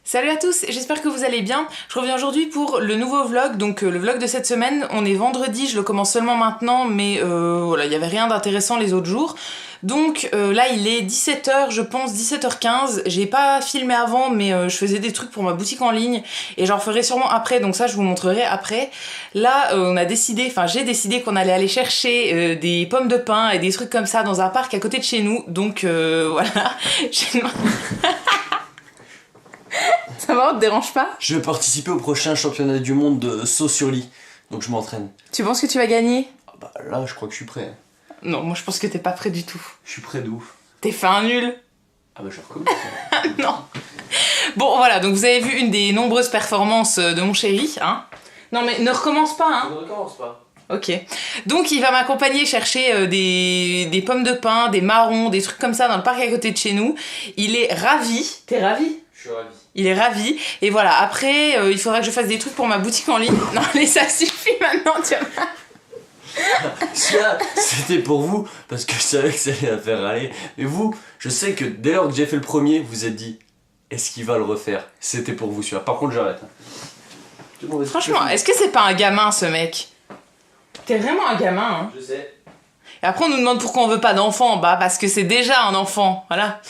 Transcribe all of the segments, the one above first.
Salut à tous, j'espère que vous allez bien. Je reviens aujourd'hui pour le nouveau vlog, donc le vlog de cette semaine. On est vendredi, je le commence seulement maintenant, mais voilà, il n'y avait rien d'intéressant les autres jours. Donc là il est 17h, je pense, 17h15. J'ai pas filmé avant, mais je faisais des trucs pour ma boutique en ligne et j'en ferai sûrement après, donc ça je vous montrerai après. Là j'ai décidé qu'on allait aller chercher des pommes de pin et des trucs comme ça dans un parc à côté de chez nous. Donc voilà. Ça va, on te dérange pas? Je vais participer au prochain championnat du monde de saut sur lit, donc je m'entraîne. Tu penses que tu vas gagner? Ah bah là, je crois que je suis prêt. Non, moi je pense que t'es pas prêt du tout. Je suis prêt de ouf. T'es fait un nul. Ah bah je recommence. Non. Bon voilà, donc vous avez vu une des nombreuses performances de mon chéri, hein. Non mais ne recommence pas, hein. Ne recommence pas. Ok. Donc il va m'accompagner chercher des pommes de pin, des marrons, des trucs comme ça dans le parc à côté de chez nous. Il est ravi. T'es ravi? Je suis ravi. Il est ravi. Et voilà, après, il faudra que je fasse des trucs pour ma boutique en ligne. Non, allez, ça suffit maintenant, tu vois. Ça, c'était pour vous, parce que je savais que ça allait la faire râler. Mais vous, je sais que dès lors que j'ai fait le premier, vous vous êtes dit, est-ce qu'il va le refaire? C'était pour vous, celui-là. Par contre, j'arrête. Franchement, est-ce que c'est pas un gamin, ce mec? T'es vraiment un gamin, hein. Je sais. Et après on nous demande pourquoi on veut pas d'enfant, bah parce que c'est déjà un enfant, voilà.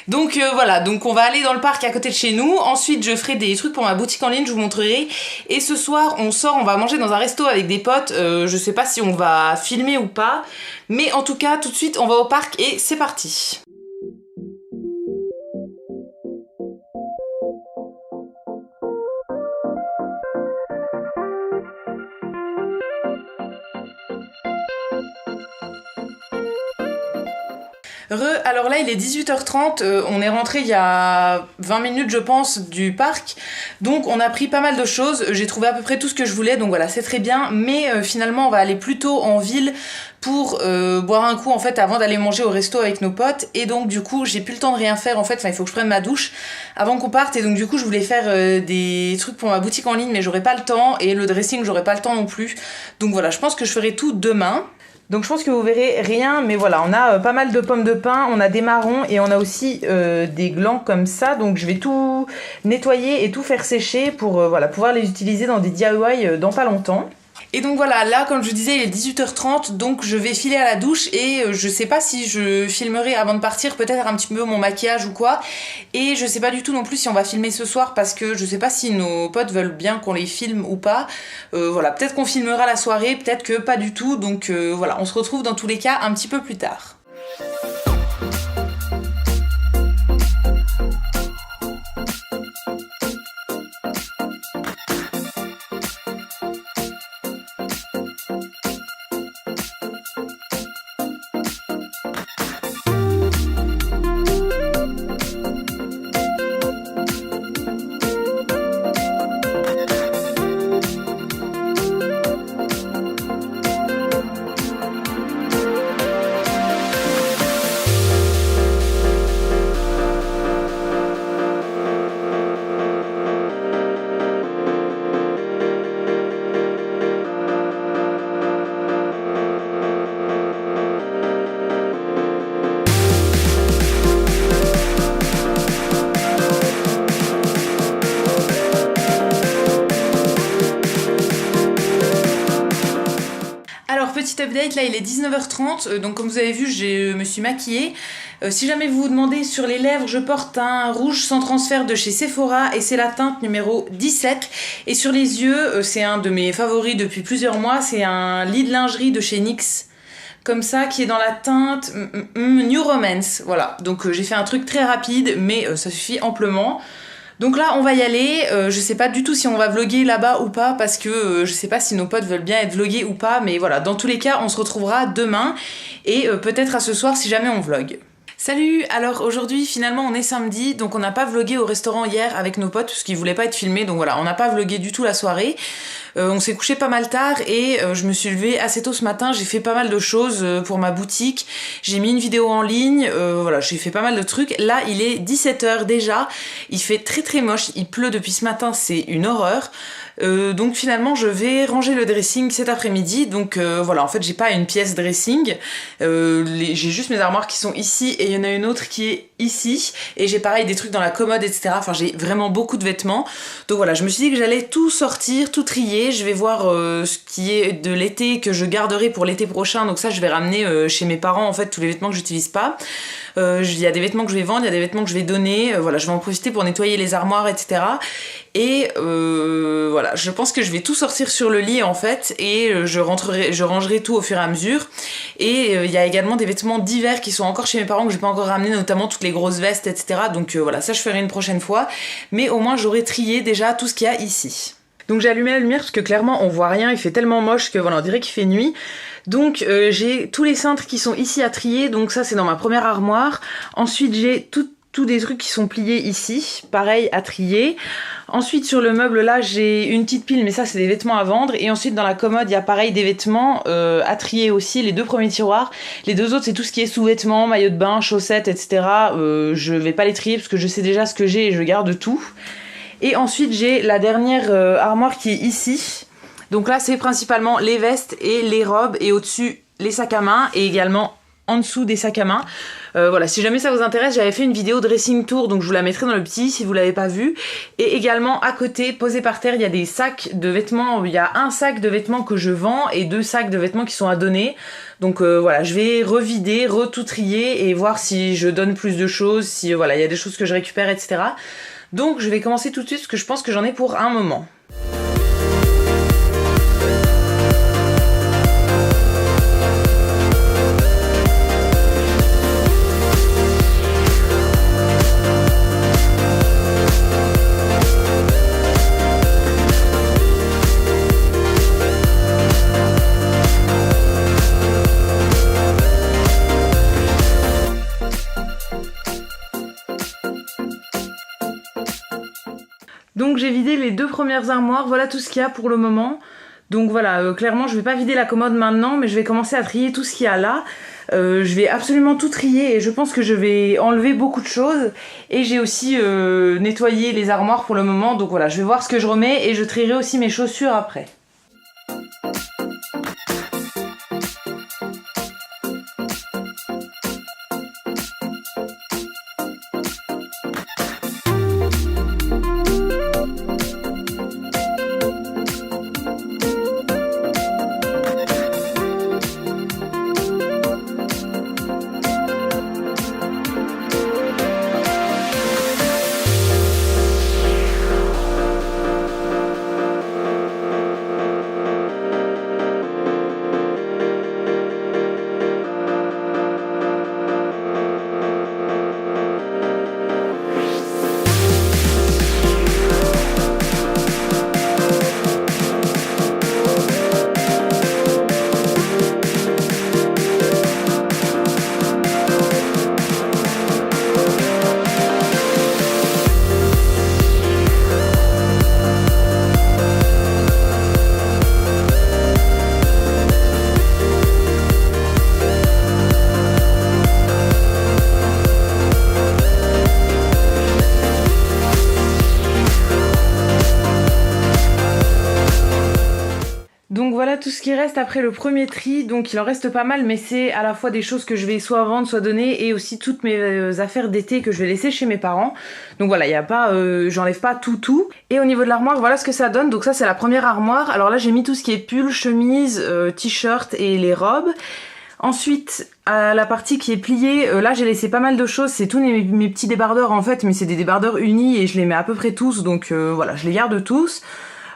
Donc voilà, donc on va aller dans le parc à côté de chez nous, ensuite je ferai des trucs pour ma boutique en ligne, je vous montrerai. Et ce soir on sort, on va manger dans un resto avec des potes, je sais pas si on va filmer ou pas, mais en tout cas tout de suite on va au parc et c'est parti. Alors là il est 18h30, on est rentré il y a 20 minutes je pense du parc, donc on a pris pas mal de choses, j'ai trouvé à peu près tout ce que je voulais, donc voilà c'est très bien, mais finalement on va aller plutôt en ville pour boire un coup en fait avant d'aller manger au resto avec nos potes, et donc du coup j'ai plus le temps de rien faire en fait, il faut que je prenne ma douche avant qu'on parte, et donc du coup je voulais faire des trucs pour ma boutique en ligne mais j'aurais pas le temps, et le dressing j'aurais pas le temps non plus, donc voilà je pense que je ferai tout demain. Donc je pense que vous verrez rien, mais voilà, on a pas mal de pommes de pin, on a des marrons et on a aussi des glands comme ça. Donc je vais tout nettoyer et tout faire sécher pour voilà, pouvoir les utiliser dans des DIY dans pas longtemps. Et donc voilà, là comme je vous disais il est 18h30, donc je vais filer à la douche et je sais pas si je filmerai avant de partir, peut-être un petit peu mon maquillage ou quoi. Et je sais pas du tout non plus si on va filmer ce soir parce que je sais pas si nos potes veulent bien qu'on les filme ou pas. Voilà, peut-être qu'on filmera la soirée, peut-être que pas du tout, donc voilà, on se retrouve dans tous les cas un petit peu plus tard. Petit update, là il est 19h30, donc comme vous avez vu je me suis maquillée. Si jamais vous vous demandez, sur les lèvres je porte un rouge sans transfert de chez Sephora et c'est la teinte numéro 17. Et sur les yeux, c'est un de mes favoris depuis plusieurs mois, c'est un lit de lingerie de chez NYX. Comme ça, qui est dans la teinte New Romance, voilà. Donc j'ai fait un truc très rapide, mais ça suffit amplement. Donc là on va y aller, je sais pas du tout si on va vlogger là-bas ou pas parce que je sais pas si nos potes veulent bien être vlogués ou pas, mais voilà, dans tous les cas on se retrouvera demain et peut-être à ce soir si jamais on vlog. Salut! Alors aujourd'hui finalement on est samedi, donc on n'a pas vlogué au restaurant hier avec nos potes parce qu'ils voulaient pas être filmés, donc voilà, on n'a pas vlogué du tout la soirée. On s'est couché pas mal tard et je me suis levée assez tôt ce matin, j'ai fait pas mal de choses pour ma boutique, j'ai mis une vidéo en ligne, voilà, j'ai fait pas mal de trucs. Là il est 17h déjà, il fait très très moche, il pleut depuis ce matin, c'est une horreur. Donc finalement je vais ranger le dressing cet après-midi, donc voilà, en fait j'ai pas une pièce dressing, j'ai juste mes armoires qui sont ici et il y en a une autre qui est ici, et j'ai pareil des trucs dans la commode, etc. Enfin j'ai vraiment beaucoup de vêtements, donc voilà, je me suis dit que j'allais tout sortir, tout trier. Je vais voir ce qui est de l'été que je garderai pour l'été prochain, donc ça je vais ramener chez mes parents en fait tous les vêtements que j'utilise pas. Il y a des vêtements que je vais vendre, il y a des vêtements que je vais donner, voilà, je vais en profiter pour nettoyer les armoires, etc. Et voilà, je pense que je vais tout sortir sur le lit en fait, et je rangerai tout au fur et à mesure. Et il y a également des vêtements d'hiver qui sont encore chez mes parents que j'ai pas encore ramenés, notamment toutes les grosses vestes, etc. Donc voilà, ça je ferai une prochaine fois, mais au moins j'aurai trié déjà tout ce qu'il y a ici. Donc j'ai allumé la lumière parce que clairement on voit rien, il fait tellement moche que voilà, on dirait qu'il fait nuit. Donc j'ai tous les cintres qui sont ici à trier, donc ça c'est dans ma première armoire. Ensuite j'ai tous des trucs qui sont pliés ici, pareil à trier. Ensuite sur le meuble là j'ai une petite pile, mais ça c'est des vêtements à vendre. Et ensuite dans la commode il y a pareil des vêtements à trier aussi, les deux premiers tiroirs. Les deux autres c'est tout ce qui est sous-vêtements, maillots de bain, chaussettes, etc. Je vais pas les trier parce que je sais déjà ce que j'ai et je garde tout. Et ensuite j'ai la dernière armoire qui est ici. Donc là c'est principalement les vestes et les robes, et au-dessus les sacs à main, et également en dessous des sacs à main. Voilà, si jamais ça vous intéresse, j'avais fait une vidéo dressing tour, donc je vous la mettrai dans le petit si vous l'avez pas vue. Et également à côté, posé par terre, il y a des sacs de vêtements. Il y a un sac de vêtements que je vends et 2 sacs de vêtements qui sont à donner. Donc voilà, je vais revider, tout trier et voir si je donne plus de choses, si voilà, il y a des choses que je récupère, etc. Donc je vais commencer tout de suite parce que je pense que j'en ai pour un moment. Donc j'ai vidé les 2 premières armoires, voilà tout ce qu'il y a pour le moment. Donc voilà, clairement je vais pas vider la commode maintenant, mais je vais commencer à trier tout ce qu'il y a là. Je vais absolument tout trier et je pense que je vais enlever beaucoup de choses. Et j'ai aussi nettoyé les armoires pour le moment, donc voilà, je vais voir ce que je remets et je trierai aussi mes chaussures après. Donc voilà tout ce qui reste après le premier tri, donc il en reste pas mal, mais c'est à la fois des choses que je vais soit vendre, soit donner, et aussi toutes mes affaires d'été que je vais laisser chez mes parents. Donc voilà, il y a pas, j'enlève pas tout. Et au niveau de l'armoire, voilà ce que ça donne. Donc ça c'est la première armoire. Alors là j'ai mis tout ce qui est pull, chemise, t-shirt et les robes. Ensuite, à la partie qui est pliée, là j'ai laissé pas mal de choses, c'est tous mes petits débardeurs en fait, mais c'est des débardeurs unis et je les mets à peu près tous, donc voilà, je les garde tous.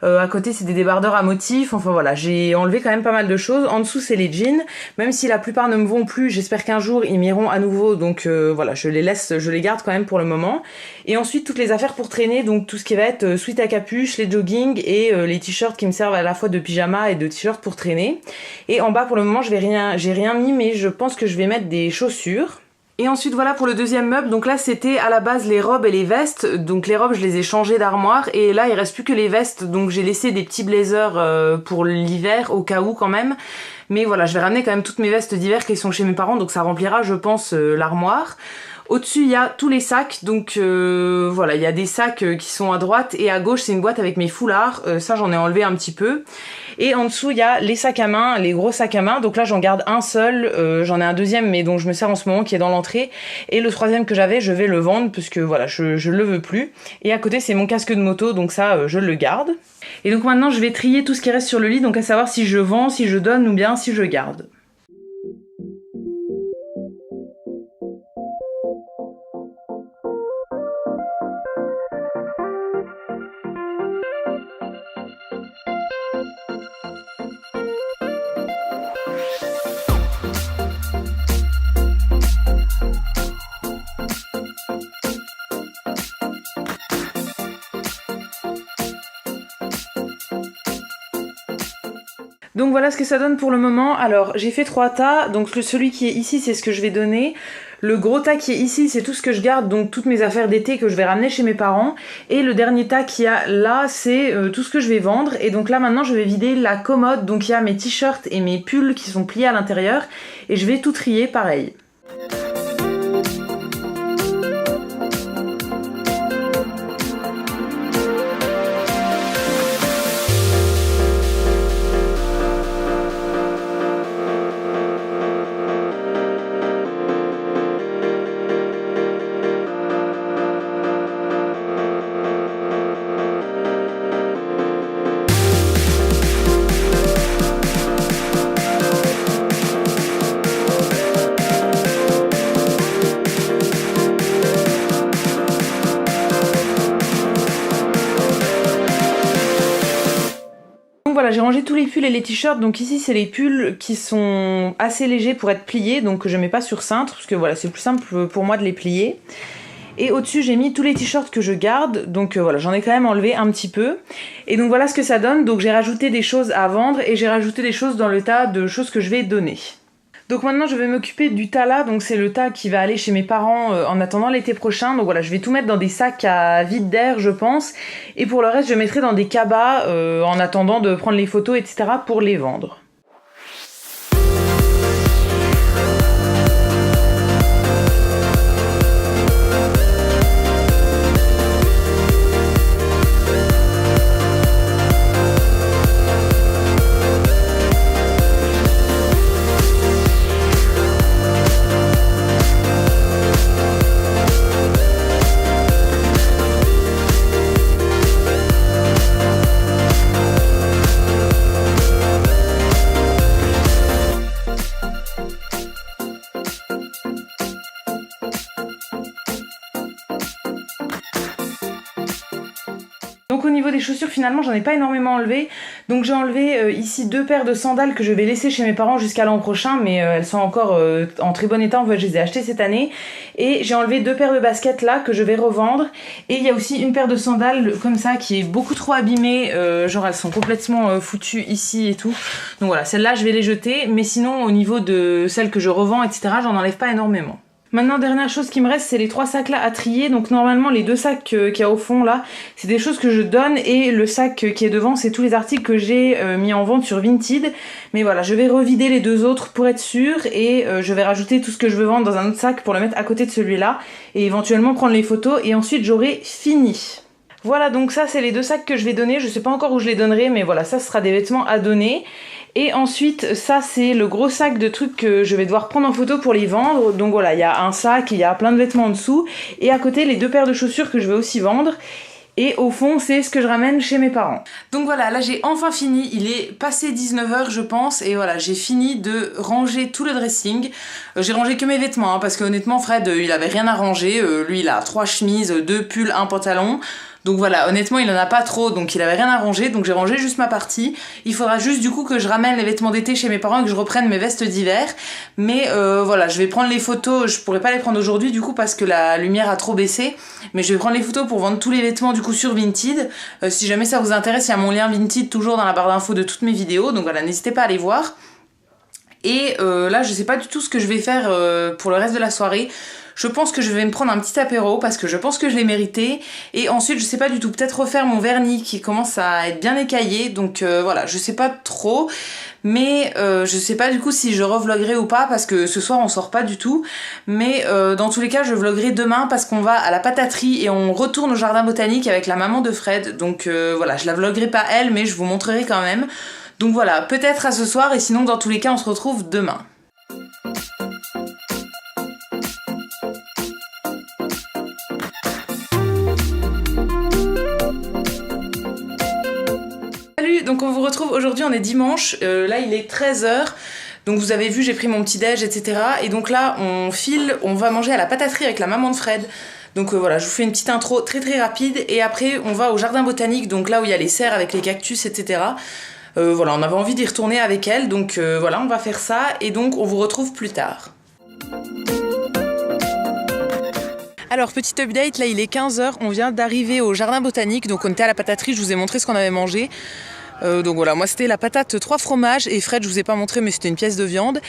À côté c'est des débardeurs à motifs, enfin voilà, j'ai enlevé quand même pas mal de choses. En dessous c'est les jeans, même si la plupart ne me vont plus, j'espère qu'un jour ils m'iront à nouveau, donc voilà, je les garde quand même pour le moment. Et ensuite toutes les affaires pour traîner, donc tout ce qui va être sweat à capuche, les jogging et les t-shirts qui me servent à la fois de pyjama et de t-shirts pour traîner. Et en bas pour le moment j'ai rien mis, mais je pense que je vais mettre des chaussures. Et ensuite voilà pour le deuxième meuble, donc là c'était à la base les robes et les vestes, donc les robes je les ai changées d'armoire et là il reste plus que les vestes, donc j'ai laissé des petits blazers pour l'hiver au cas où quand même, mais voilà je vais ramener quand même toutes mes vestes d'hiver qui sont chez mes parents, donc ça remplira je pense l'armoire. Au-dessus il y a tous les sacs, donc voilà il y a des sacs qui sont à droite et à gauche c'est une boîte avec mes foulards, ça j'en ai enlevé un petit peu. Et en dessous il y a les sacs à main, les gros sacs à main, donc là j'en garde un seul, j'en ai un deuxième mais dont je me sers en ce moment qui est dans l'entrée, et le troisième que j'avais je vais le vendre puisque voilà je le veux plus. Et à côté c'est mon casque de moto, donc ça je le garde. Et donc maintenant je vais trier tout ce qui reste sur le lit, donc à savoir si je vends, si je donne ou bien si je garde. Donc voilà ce que ça donne pour le moment. Alors j'ai fait 3 tas, donc celui qui est ici c'est ce que je vais donner. Le gros tas qui est ici c'est tout ce que je garde, donc toutes mes affaires d'été que je vais ramener chez mes parents. Et le dernier tas qu'il y a là c'est tout ce que je vais vendre. Et donc là maintenant je vais vider la commode, donc il y a mes t-shirts et mes pulls qui sont pliés à l'intérieur. Et je vais tout trier pareil. Donc voilà, j'ai rangé tous les pulls et les t-shirts, donc ici c'est les pulls qui sont assez légers pour être pliés, donc je mets pas sur cintre, parce que voilà, c'est plus simple pour moi de les plier. Et au-dessus j'ai mis tous les t-shirts que je garde, donc voilà, j'en ai quand même enlevé un petit peu. Et donc voilà ce que ça donne, donc j'ai rajouté des choses à vendre et j'ai rajouté des choses dans le tas de choses que je vais donner. Donc maintenant je vais m'occuper du tas là, donc c'est le tas qui va aller chez mes parents en attendant l'été prochain. Donc voilà, je vais tout mettre dans des sacs à vide d'air je pense. Et pour le reste je mettrai dans des cabas en attendant de prendre les photos etc. pour les vendre. Donc au niveau des chaussures finalement j'en ai pas énormément enlevé, donc j'ai enlevé ici 2 paires de sandales que je vais laisser chez mes parents jusqu'à l'an prochain, mais elles sont encore en très bon état, en fait je les ai achetées cette année. Et j'ai enlevé 2 paires de baskets là que je vais revendre, et il y a aussi une paire de sandales comme ça qui est beaucoup trop abîmée, genre elles sont complètement foutues ici et tout, donc voilà, celles-là je vais les jeter, mais sinon au niveau de celles que je revends etc j'en enlève pas énormément. Maintenant, dernière chose qui me reste, c'est les 3 sacs là à trier. Donc normalement, les 2 sacs qu'il y a au fond là, c'est des choses que je donne, et le sac qui est devant, c'est tous les articles que j'ai mis en vente sur Vinted. Mais voilà, je vais revider les 2 autres pour être sûre, et je vais rajouter tout ce que je veux vendre dans un autre sac pour le mettre à côté de celui-là, et éventuellement prendre les photos, et ensuite j'aurai fini. Voilà, donc ça c'est les 2 sacs que je vais donner, je sais pas encore où je les donnerai, mais voilà, ça sera des vêtements à donner. Et ensuite, ça c'est le gros sac de trucs que je vais devoir prendre en photo pour les vendre. Donc voilà, il y a un sac, il y a plein de vêtements en dessous, et à côté les 2 paires de chaussures que je vais aussi vendre. Et au fond, c'est ce que je ramène chez mes parents. Donc voilà, là j'ai enfin fini, il est passé 19h je pense, et voilà, j'ai fini de ranger tout le dressing. J'ai rangé que mes vêtements, hein, parce que honnêtement Fred, il avait rien à ranger, lui il a 3 chemises, 2 pulls, 1 pantalon. Donc voilà, honnêtement il en a pas trop, donc il avait rien à ranger, donc j'ai rangé juste ma partie. Il faudra juste du coup que je ramène les vêtements d'été chez mes parents et que je reprenne mes vestes d'hiver. Mais voilà, je vais prendre les photos, je pourrais pas les prendre aujourd'hui du coup parce que la lumière a trop baissé. Mais je vais prendre les photos pour vendre tous les vêtements du coup sur Vinted. Si jamais ça vous intéresse, il y a mon lien Vinted toujours dans la barre d'infos de toutes mes vidéos, donc voilà, n'hésitez pas à aller voir. Et là je sais pas du tout ce que je vais faire pour le reste de la soirée. Je pense que je vais me prendre un petit apéro parce que je pense que je l'ai mérité. Et ensuite, je sais pas du tout, peut-être refaire mon vernis qui commence à être bien écaillé. Donc voilà, je sais pas trop. Mais je sais pas du coup si je revloggerai ou pas parce que ce soir on sort pas du tout. Mais dans tous les cas, je vloggerai demain parce qu'on va à la pataterie et on retourne au jardin botanique avec la maman de Fred. Donc voilà, je la vloggerai pas elle, mais je vous montrerai quand même. Donc voilà, peut-être à ce soir et sinon dans tous les cas, on se retrouve demain. Salut, donc on vous retrouve aujourd'hui, on est dimanche, là il est 13h, donc vous avez vu j'ai pris mon petit déj etc. Et donc là on file, on va manger à la pataterie avec la maman de Fred. Donc voilà, je vous fais une petite intro très très rapide et après on va au jardin botanique, donc là où il y a les serres avec les cactus etc. Voilà, on avait envie d'y retourner avec elle, donc voilà on va faire ça et donc on vous retrouve plus tard. Alors petit update, là il est 15h, on vient d'arriver au jardin botanique, donc on était à la pataterie, je vous ai montré ce qu'on avait mangé. Donc voilà, moi c'était la patate 3 fromages et Fred je vous ai pas montré mais c'était une pièce de viande.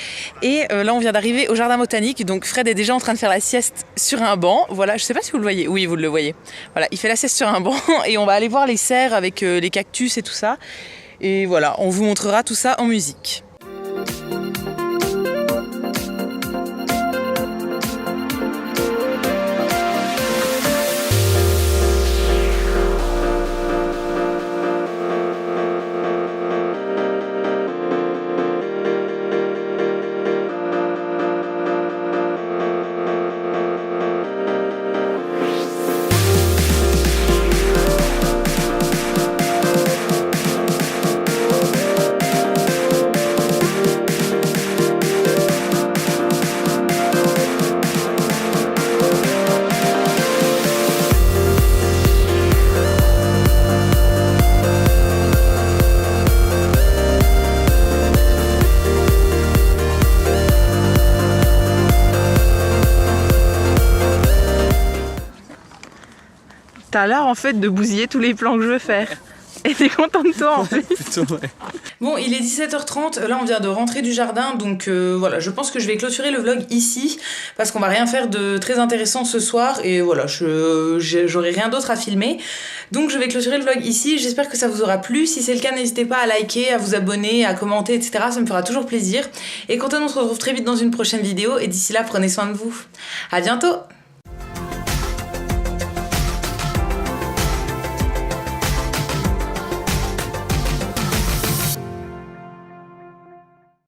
Et là on vient d'arriver au jardin botanique, donc Fred est déjà en train de faire la sieste sur un banc. Voilà, je sais pas si vous le voyez, oui vous le voyez. Voilà, il fait la sieste sur un banc et on va aller voir les serres avec les cactus et tout ça. Et voilà, on vous montrera tout ça en musique. T'as l'air en fait de bousiller tous les plans que je veux faire. Et t'es content de toi en fait. Plutôt, ouais. Bon, il est 17h30, là on vient de rentrer du jardin, donc voilà, je pense que je vais clôturer le vlog ici, parce qu'on va rien faire de très intéressant ce soir, et voilà, j'aurai rien d'autre à filmer. Donc je vais clôturer le vlog ici, j'espère que ça vous aura plu. Si c'est le cas, n'hésitez pas à liker, à vous abonner, à commenter, etc. Ça me fera toujours plaisir. Et quant à nous, on se retrouve très vite dans une prochaine vidéo, et d'ici là, prenez soin de vous. À bientôt!